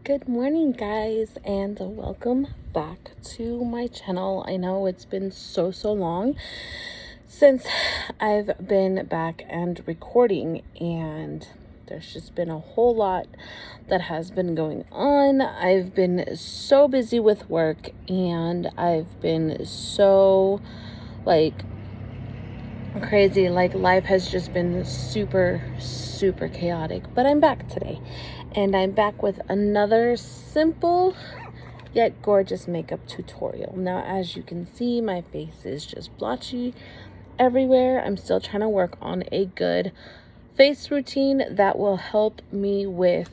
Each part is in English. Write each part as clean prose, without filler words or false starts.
Good morning, guys, and welcome back to my channel. I know it's been so long since I've been back and recording, and there's just been a whole lot that has been going on. I've been so busy with work, and I've been so crazy. Life has just been super chaotic, but I'm back today, and I'm back with another simple yet gorgeous makeup tutorial. Now, as you can see, my face is just blotchy everywhere. I'm still trying to work on a good face routine that will help me with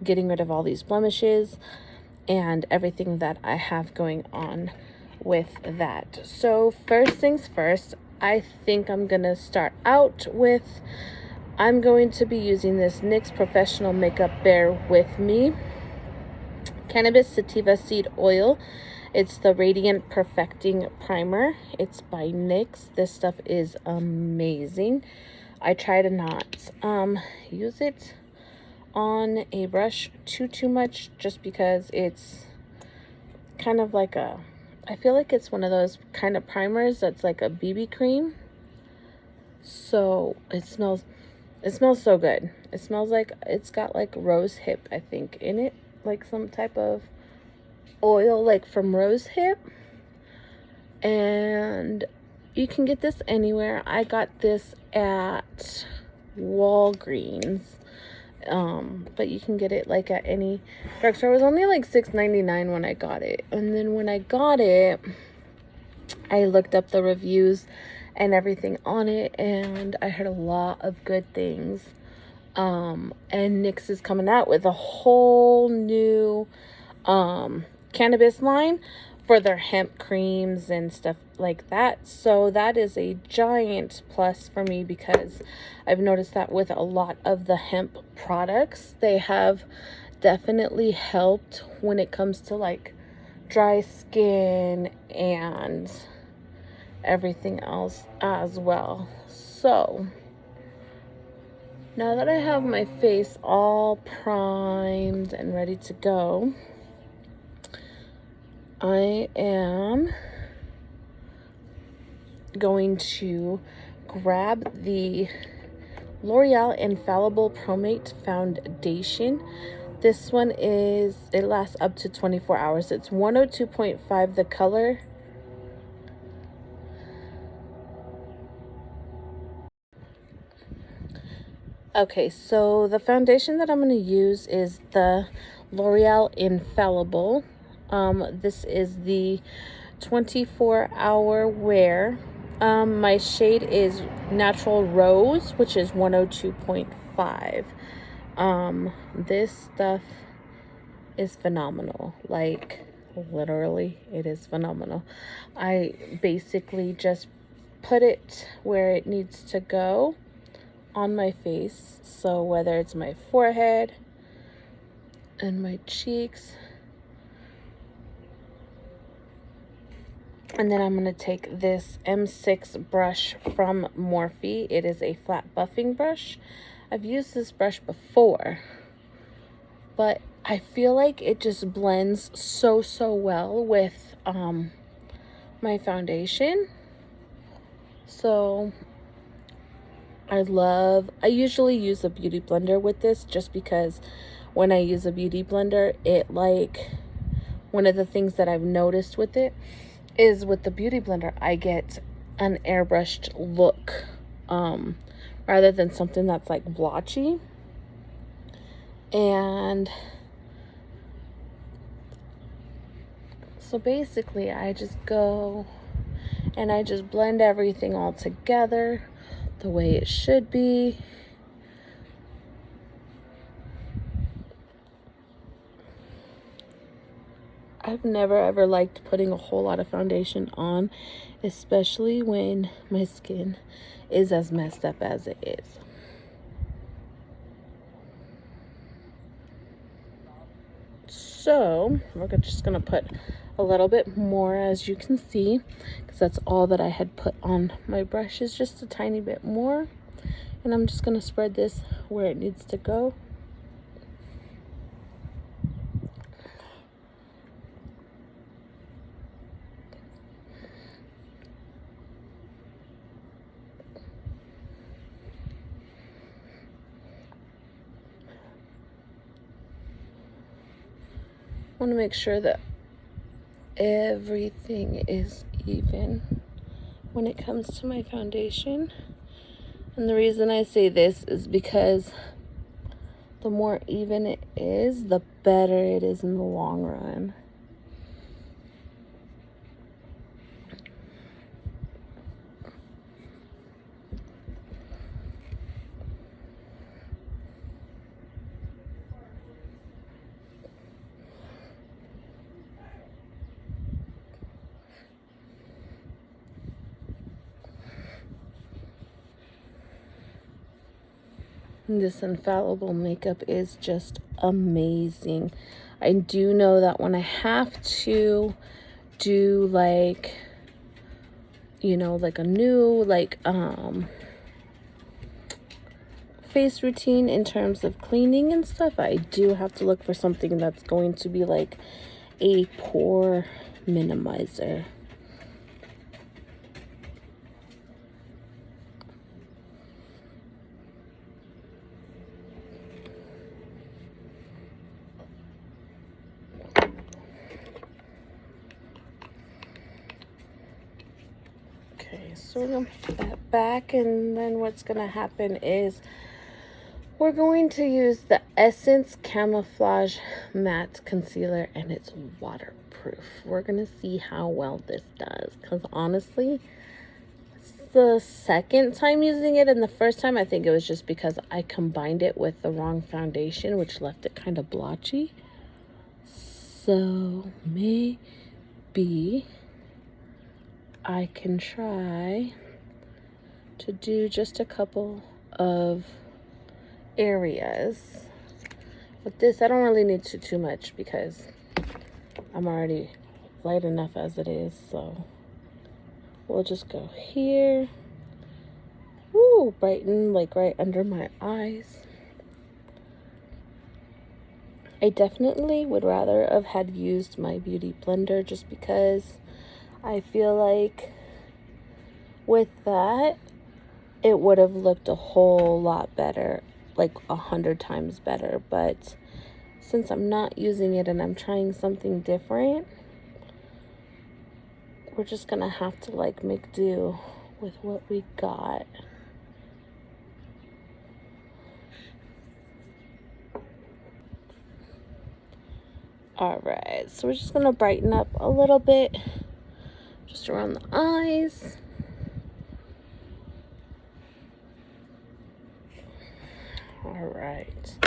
getting rid of all these blemishes and everything that I have going on with that. So first things first, I think I'm gonna start out with, I'm going to be using this NYX Professional Makeup Bear With Me Cannabis Sativa Seed Oil. It's the Radiant Perfecting Primer. It's by NYX. This stuff is amazing. I try to not use it on a brush too much, just because it's kind of like I feel like it's one of those kind of primers that's like a BB cream. So it smells so good. It smells like it's got like rose hip, I think, in it, like some type of oil like from rose hip. And you can get this anywhere. I got this at Walgreens. But you can get it like at any drugstore. It was only like $6.99 when I got it. And then when I got it, I looked up the reviews and everything on it, and I heard a lot of good things. And NYX is coming out with a whole new cannabis line for their hemp creams and stuff like that. So that is a giant plus for me, because I've noticed that with a lot of the hemp products, they have definitely helped when it comes to like dry skin and everything else as well. So now that I have my face all primed and ready to go, I am going to grab the L'Oreal Infallible Promate Foundation. This one it lasts up to 24 hours. It's 102.5 the color. Okay, so the foundation that I'm going to use is the L'Oreal Infallible. This is the 24-hour wear. My shade is Natural Rose, which is 102.5. This stuff is phenomenal. Like, literally, it is phenomenal. I basically just put it where it needs to go on my face. So whether it's my forehead and my cheeks, and then I'm going to take this M6 brush from Morphe. It is a flat buffing brush. I've used this brush before, but I feel like it just blends so well with my foundation. So I usually use a beauty blender with this, just because when I use a beauty blender, one of the things that I've noticed with it is with the beauty blender, I get an airbrushed look rather than something that's like blotchy. And so basically I just go and I just blend everything all together the way it should be. I've never ever liked putting a whole lot of foundation on, especially when my skin is as messed up as it is. So we're just gonna put a little bit more, as you can see, because that's all that I had put on my brush, is just a tiny bit more. And I'm just gonna spread this where it needs to go. want to make sure that everything is even when it comes to my foundation. And the reason I say this is because the more even it is, the better it is in the long run. This infallible makeup is just amazing. I do know that when I have to do like, you know, like a new face routine in terms of cleaning and stuff, I do have to look for something that's going to be like a pore minimizer. Okay, so we're gonna put that back, and then what's gonna happen is we're going to use the Essence Camouflage Matte Concealer, and it's waterproof. We're gonna see how well this does, because honestly, it's the second time using it, and the first time I think it was just because I combined it with the wrong foundation, which left it kind of blotchy. So maybe I can try to do just a couple of areas. With this, I don't really need too much because I'm already light enough as it is. So we'll just go here. Woo, brighten like right under my eyes. I definitely would rather have had used my beauty blender just because I feel like with that, it would have looked a whole lot better, like 100 times better. But since I'm not using it and I'm trying something different, we're just gonna have to like make do with what we got. All right, so we're just gonna brighten up a little bit, just around the eyes. All right,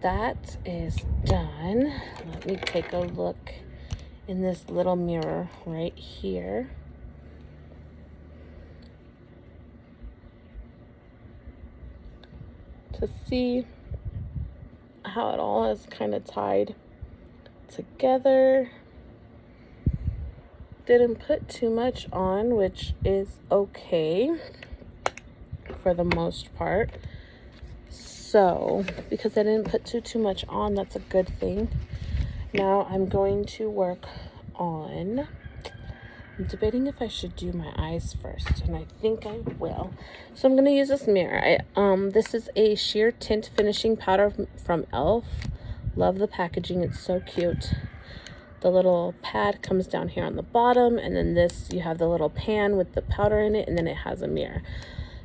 that is done. Let me take a look in this little mirror right here. To see how it all is kind of tied together. Didn't put too much on, which is okay for the most part. So because I didn't put too much on, that's a good thing. Now I'm going to work on, I'm debating if I should do my eyes first, and I think I will. So I'm going to use this mirror. This is a sheer tint finishing powder from e.l.f. Love the packaging, it's so cute. The little pad comes down here on the bottom, and then this, you have the little pan with the powder in it, and then it has a mirror.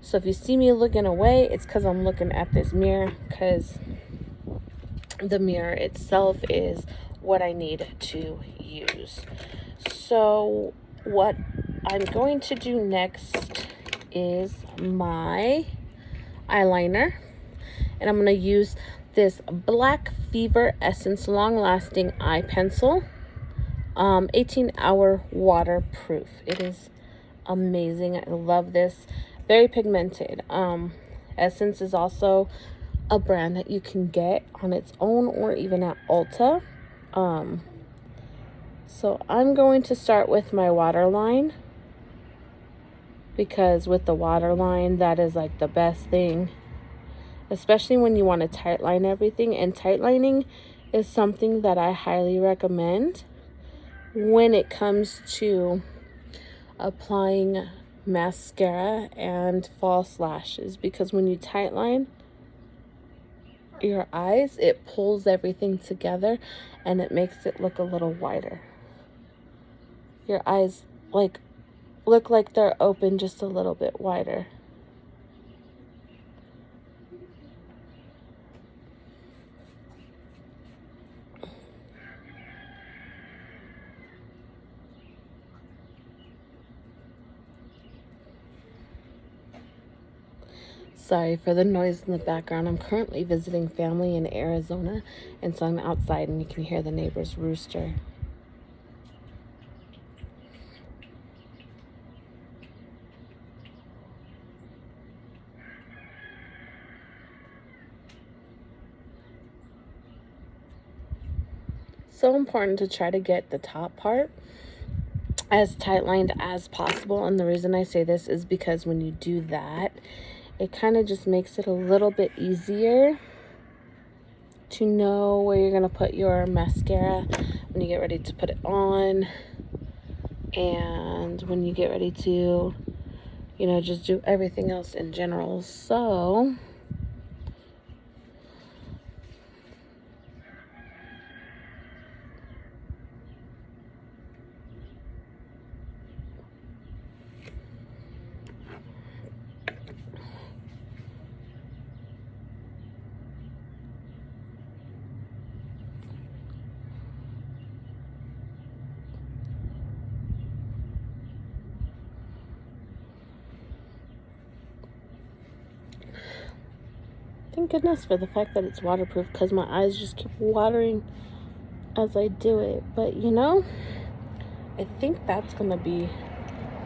So if you see me looking away, it's because I'm looking at this mirror, because the mirror itself is what I need to use. So what I'm going to do next is my eyeliner, and I'm going to use this Black Fever Essence Long Lasting Eye Pencil, 18-hour waterproof. It is amazing. I love this. Very pigmented. Essence is also a brand that you can get on its own or even at Ulta. So I'm going to start with my waterline, because with the waterline, that is like the best thing, especially when you want to tightline everything. And tightlining is something that I highly recommend when it comes to applying mascara and false lashes, because when you tightline, your eyes, it pulls everything together and it makes it look a little wider. Your eyes like look like they're open just a little bit wider. Sorry for the noise in the background. I'm currently visiting family in Arizona, and so I'm outside and you can hear the neighbor's rooster. So important to try to get the top part as tight lined as possible, and the reason I say this is because when you do that, it kind of just makes it a little bit easier to know where you're going to put your mascara when you get ready to put it on, and when you get ready to, you know, just do everything else in general. So thank goodness for the fact that it's waterproof, because my eyes just keep watering as I do it. But you know, I think that's gonna be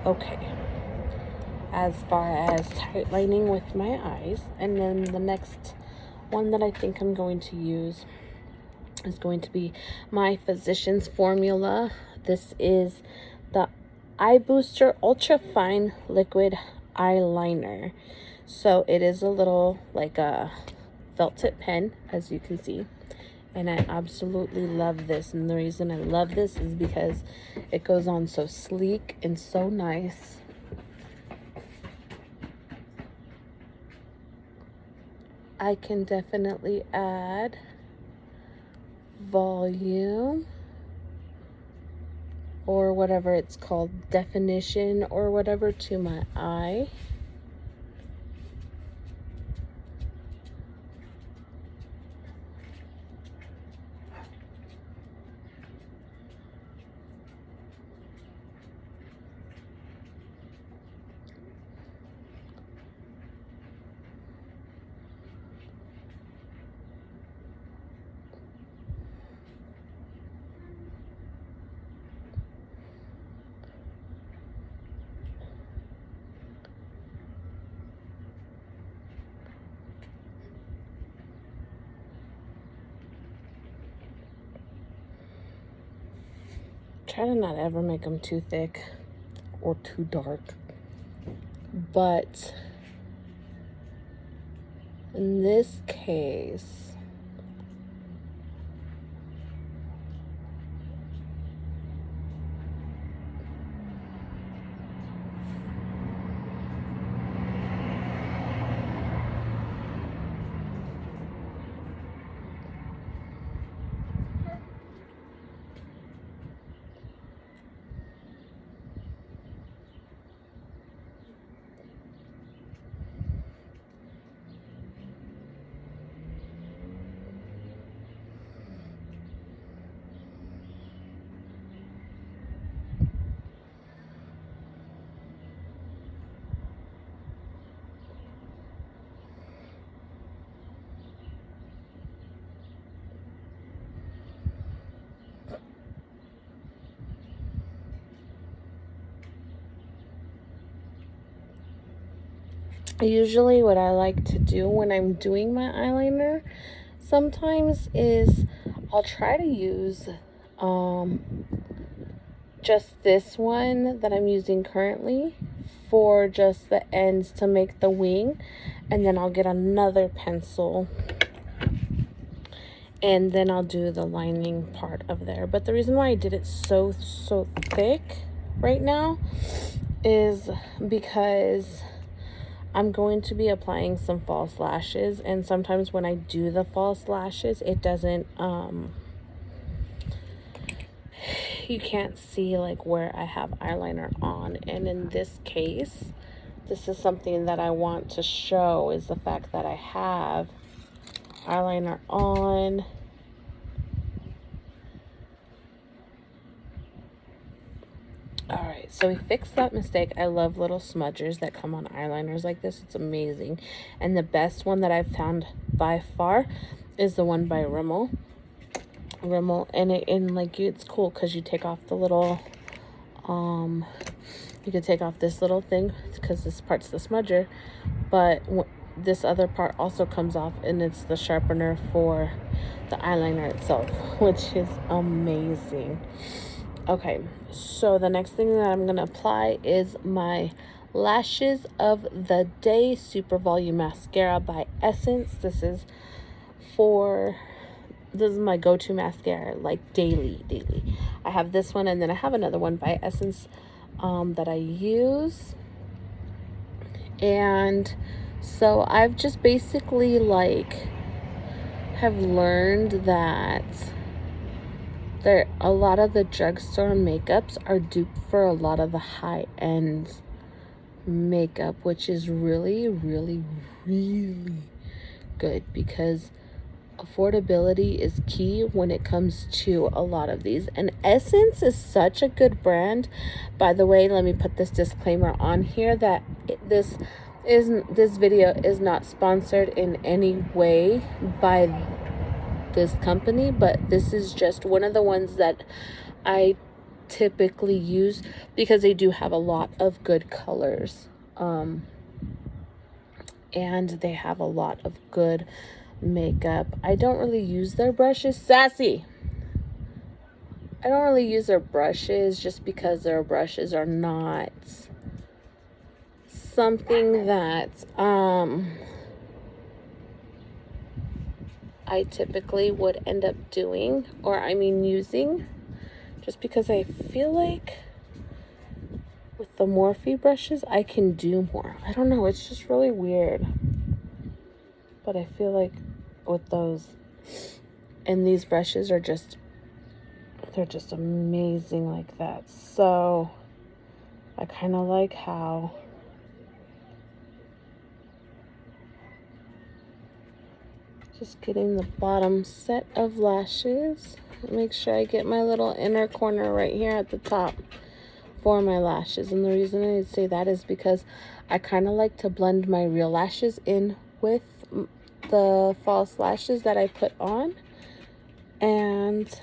okay as far as tight lining with my eyes. And then the next one that I think I'm going to use is going to be my Physicians Formula. This is the Eye Booster Ultra Fine Liquid Eyeliner. So it is a little like a felt tip pen, as you can see, and I absolutely love this. And the reason I love this is because it goes on so sleek and so nice. I can definitely add volume, or whatever it's called, definition or whatever, to my eye. Try to not ever make them too thick or too dark, but in this case, usually what I like to do when I'm doing my eyeliner sometimes is I'll try to use just this one that I'm using currently for just the ends to make the wing, and then I'll get another pencil and then I'll do the lining part of there. But the reason why I did it so thick right now is because I'm going to be applying some false lashes, and sometimes when I do the false lashes, it doesn't, you can't see like where I have eyeliner on. And in this case, this is something that I want to show, is the fact that I have eyeliner on. Alright, so we fixed that mistake. I love little smudgers that come on eyeliners like this. It's amazing. And the best one that I've found by far is the one by Rimmel. And like, it's cool because you take off the little, you can take off this little thing because this part's the smudger, but this other part also comes off, and it's the sharpener for the eyeliner itself, which is amazing. Okay, so the next thing that I'm going to apply is my Lashes of the Day Super Volume Mascara by Essence. This is my go-to mascara, like daily. I have this one, and then I have another one by Essence that I use. And so I've just basically like have learned that a lot of the drugstore makeups are dupe for a lot of the high-end makeup, which is really, really, really good, because affordability is key when it comes to a lot of these. And Essence is such a good brand. By the way, let me put this disclaimer on here that this video is not sponsored in any way by this company, but this is just one of the ones that I typically use because they do have a lot of good colors, and they have a lot of good makeup. I don't really use their brushes. Sassy! I don't really use their brushes just because their brushes are not something that I typically would end up doing, or using, just because I feel like with the Morphe brushes I can do more. I don't know, it's just really weird, but I feel like with those, and these brushes are just, they're just amazing like that. So I kind of like how just getting the bottom set of lashes. Make sure I get my little inner corner right here at the top for my lashes. And the reason I say that is because I kind of like to blend my real lashes in with the false lashes that I put on. And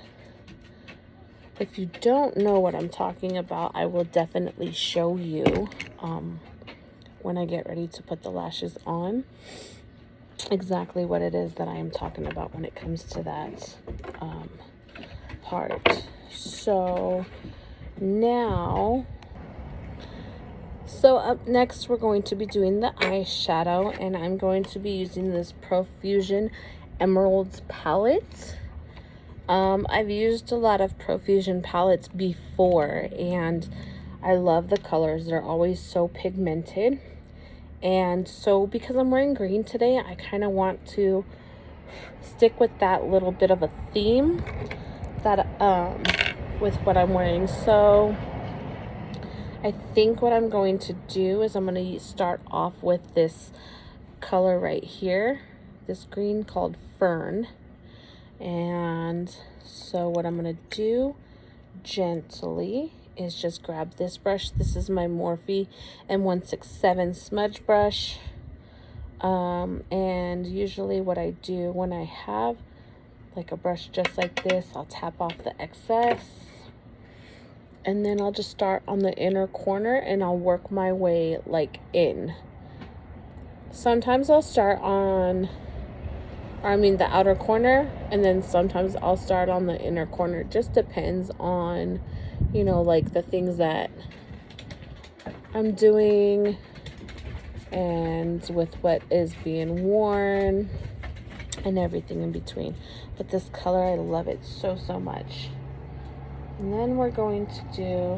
if you don't know what I'm talking about, I will definitely show you when I get ready to put the lashes on exactly what it is that I am talking about when it comes to that part. So now, up next we're going to be doing the eyeshadow, and I'm going to be using this Profusion Emeralds palette. I've used a lot of Profusion palettes before, and I love the colors. They're always so pigmented. And so because I'm wearing green today, I kind of want to stick with that little bit of a theme that with what I'm wearing. So I think what I'm going to do is I'm going to start off with this color right here, this green called Fern. And so what I'm going to do gently is just grab this brush. This is my Morphe M167 smudge brush. And usually what I do when I have like a brush just like this, I'll tap off the excess, and then I'll just start on the inner corner and I'll work my way like in. Sometimes I'll start on, the outer corner, and then sometimes I'll start on the inner corner. It just depends on, like the things that I'm doing and with what is being worn and everything in between. But this color, I love it so much. And then we're going to do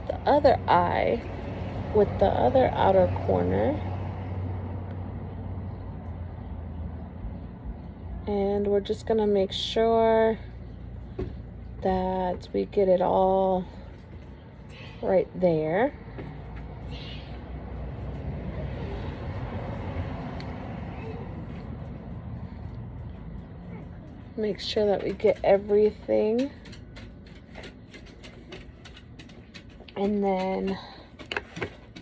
the other eye with the other outer corner. And we're just gonna make sure that we get it all right there. Make sure that we get everything. And then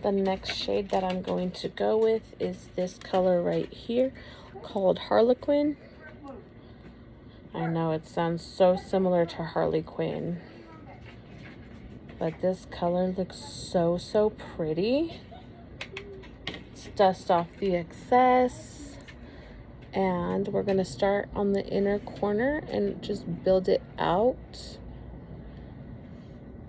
the next shade that I'm going to go with is this color right here called Harlequin. I know it sounds so similar to Harley Quinn, but this color looks so pretty. Let's dust off the excess, and we're gonna start on the inner corner and just build it out.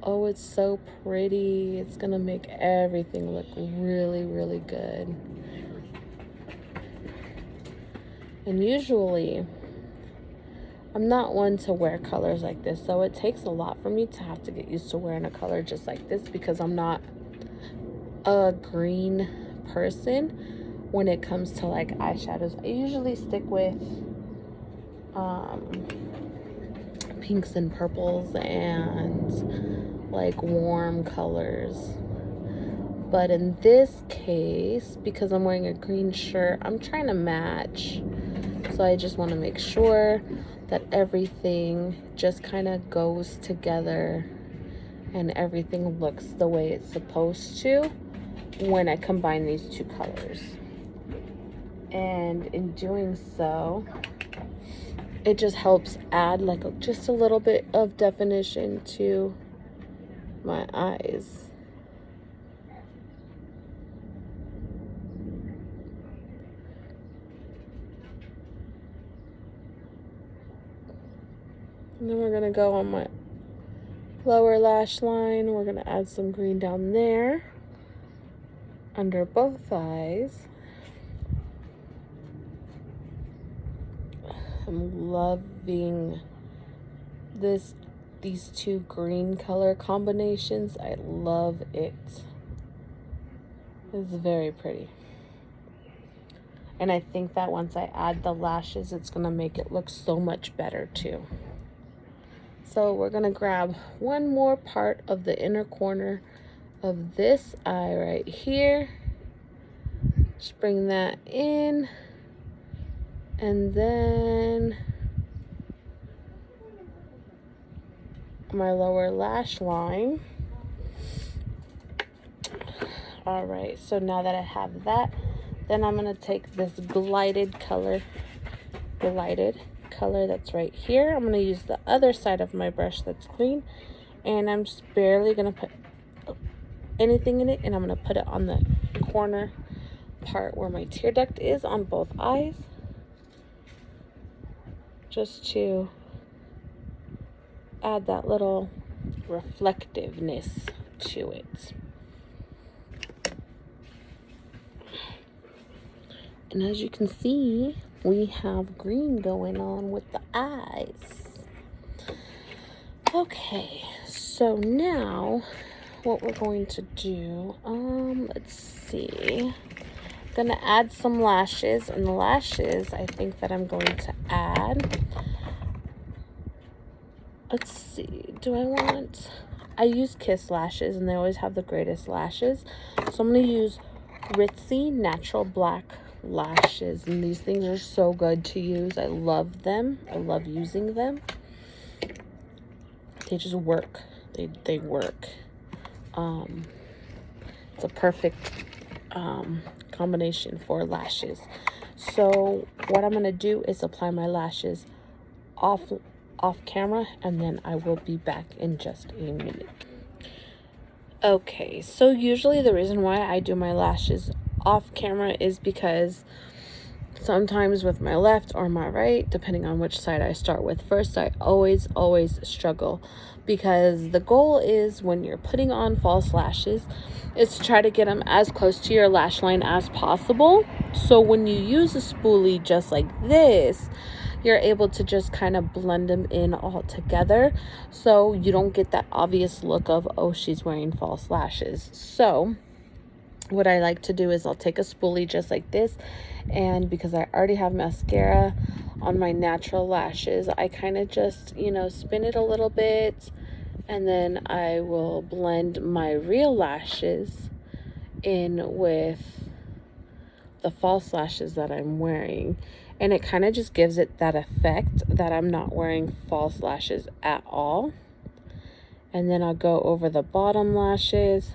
Oh, it's so pretty. It's gonna make everything look really good. And usually I'm not one to wear colors like this, so it takes a lot for me to have to get used to wearing a color just like this, because I'm not a green person when it comes to like eyeshadows. I usually stick with pinks and purples and like warm colors. But in this case, because I'm wearing a green shirt, I'm trying to match. So I just want to make sure that everything just kind of goes together and everything looks the way it's supposed to when I combine these two colors. And in doing so, it just helps add like just a little bit of definition to my eyes. And then we're gonna go on my lower lash line. We're gonna add some green down there under both eyes. I'm loving these two green color combinations. I love it. It's very pretty. And I think that once I add the lashes, it's gonna make it look so much better too. So we're gonna grab one more part of the inner corner of this eye right here. Just bring that in. And then my lower lash line. All right, so now that I have that, then I'm gonna take this glided color that's right here. I'm gonna use the other side of my brush that's clean, and I'm just barely gonna put anything in it, and I'm gonna put it on the corner part where my tear duct is on both eyes, just to add that little reflectiveness to it. And as you can see, we have green going on with the eyes. Okay, so now what we're going to do, let's see. I'm gonna add some lashes, and the lashes I think that I'm going to add, let's see, I use Kiss lashes, and they always have the greatest lashes. So I'm gonna use Ritzy Natural Black lashes, and these things are so good to use. I love them. I love using them. They just work. They work. It's a perfect combination for lashes. So what I'm gonna do is apply my lashes off camera, and then I will be back in just a minute. Okay, so usually the reason why I do my lashes off camera is because sometimes with my left or my right, depending on which side I start with first, I always struggle, because the goal is, when you're putting on false lashes, is to try to get them as close to your lash line as possible. So when you use a spoolie just like this, you're able to just kind of blend them in all together, so you don't get that obvious look of, oh, she's wearing false lashes. So what I like to do is I'll take a spoolie just like this, and because I already have mascara on my natural lashes, I kind of just, you know, spin it a little bit, and then I will blend my real lashes in with the false lashes that I'm wearing, and it kind of just gives it that effect that I'm not wearing false lashes at all. And then I'll go over the bottom lashes.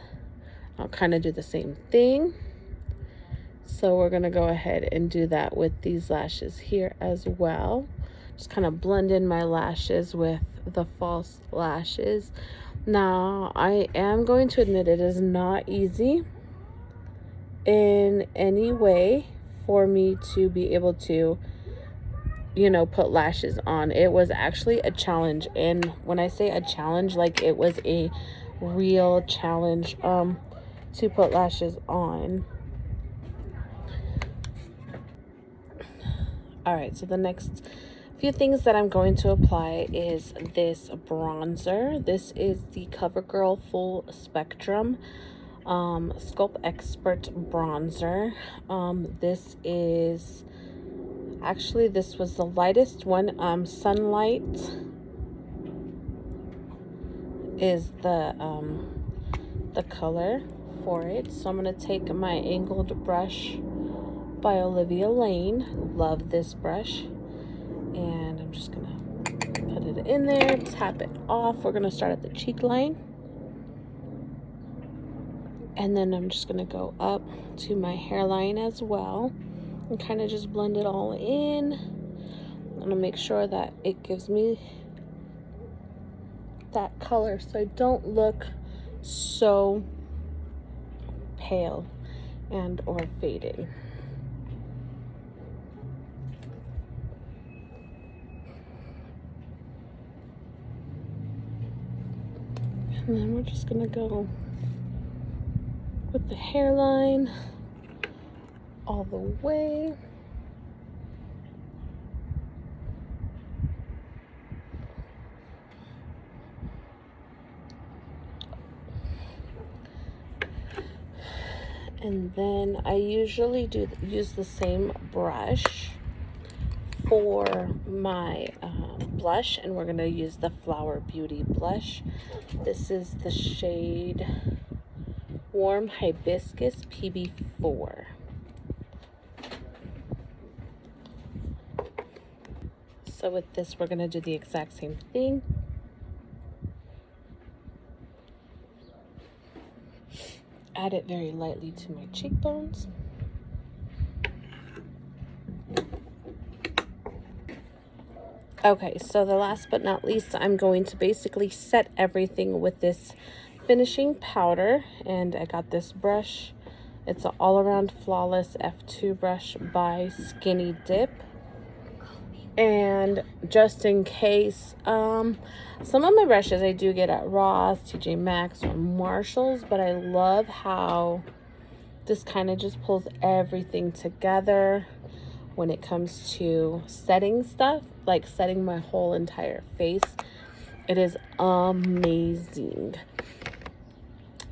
I'll kind of do the same thing. So we're going to go ahead and do that with these lashes here as well. Just kind of blend in my lashes with the false lashes. Now, I am going to admit it is not easy in any way for me to be able to, you know, put lashes on. It was actually a challenge, and when I say a challenge, like it was a real challenge to put lashes on. All right, so the next few things that I'm going to apply is this bronzer. This is the CoverGirl Full Spectrum Sculpt Expert bronzer. This was the lightest one. Sunlight is the color for it. So I'm going to take my angled brush by Olivia Lane. Love this brush. And I'm just going to put it in there, tap it off. We're going to start at the cheek line. And then I'm just going to go up to my hairline as well and kind of just blend it all in. I'm going to make sure that it gives me that color so I don't look so pale and or faded. And then we're just going to go with the hairline all the way. And then I usually use the same brush for my blush, and we're going to use the Flower Beauty blush. This is the shade Warm Hibiscus PB4. So with this, we're going to do the exact same thing. Add it very lightly to my cheekbones. Okay, so the last but not least, I'm going to basically set everything with this finishing powder, and I got this brush. It's an all-around flawless F2 brush by Skinny Dip. And just in case, some of my brushes I do get at Ross, TJ Maxx, or Marshalls, but I love how this kind of just pulls everything together when it comes to setting stuff, like setting my whole entire face. It is amazing.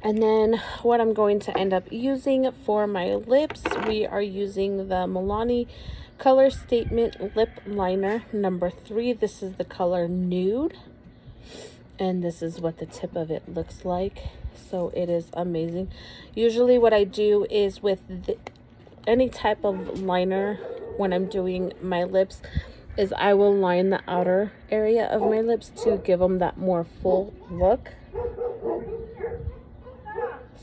And then what I'm going to end up using for my lips, we are using the Milani Color Statement Lip Liner number 3. This is the color Nude, and this is what the tip of it looks like. So it is amazing. Usually what I do is with any type of liner when I'm doing my lips is I will line the outer area of my lips to give them that more full look.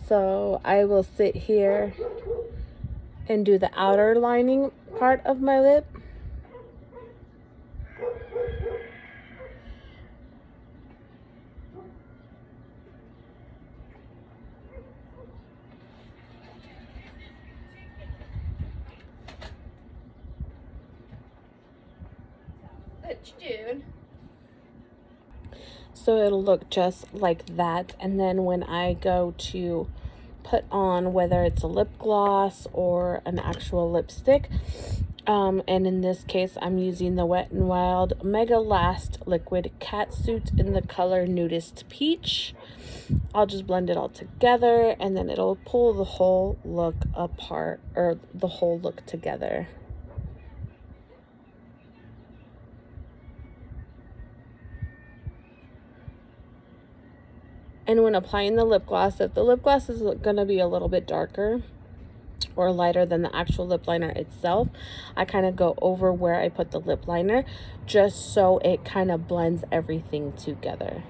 So I will sit here and do the outer lining part of my lip. What you doing? So it'll look just like that. And then when I go to put on, whether it's a lip gloss or an actual lipstick, And in this case, I'm using the Wet n Wild Mega Last Liquid Catsuit in the color Nudist Peach. I'll just blend it all together, and then it'll pull the whole look apart, or the whole look together. And when applying the lip gloss, if the lip gloss is going to be a little bit darker or lighter than the actual lip liner itself, I kind of go over where I put the lip liner just so it kind of blends everything together.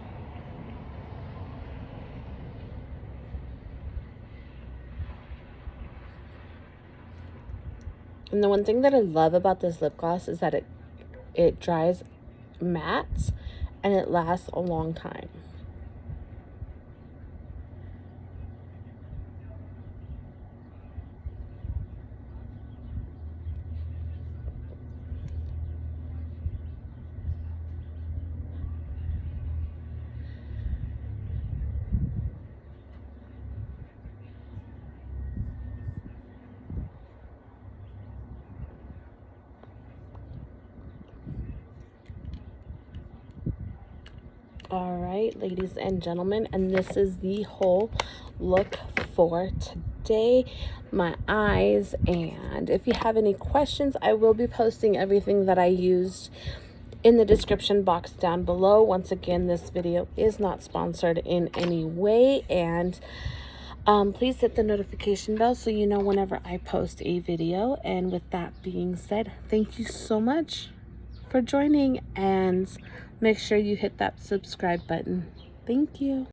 And the one thing that I love about this lip gloss is that it dries matte and it lasts a long time. All right, ladies and gentlemen, and this is the whole look for today. My eyes, and if you have any questions, I will be posting everything that I used in the description box down below. Once again, this video is not sponsored in any way, and please hit the notification bell so you know whenever I post a video. And with that being said, thank you so much for joining, and make sure you hit that subscribe button. Thank you.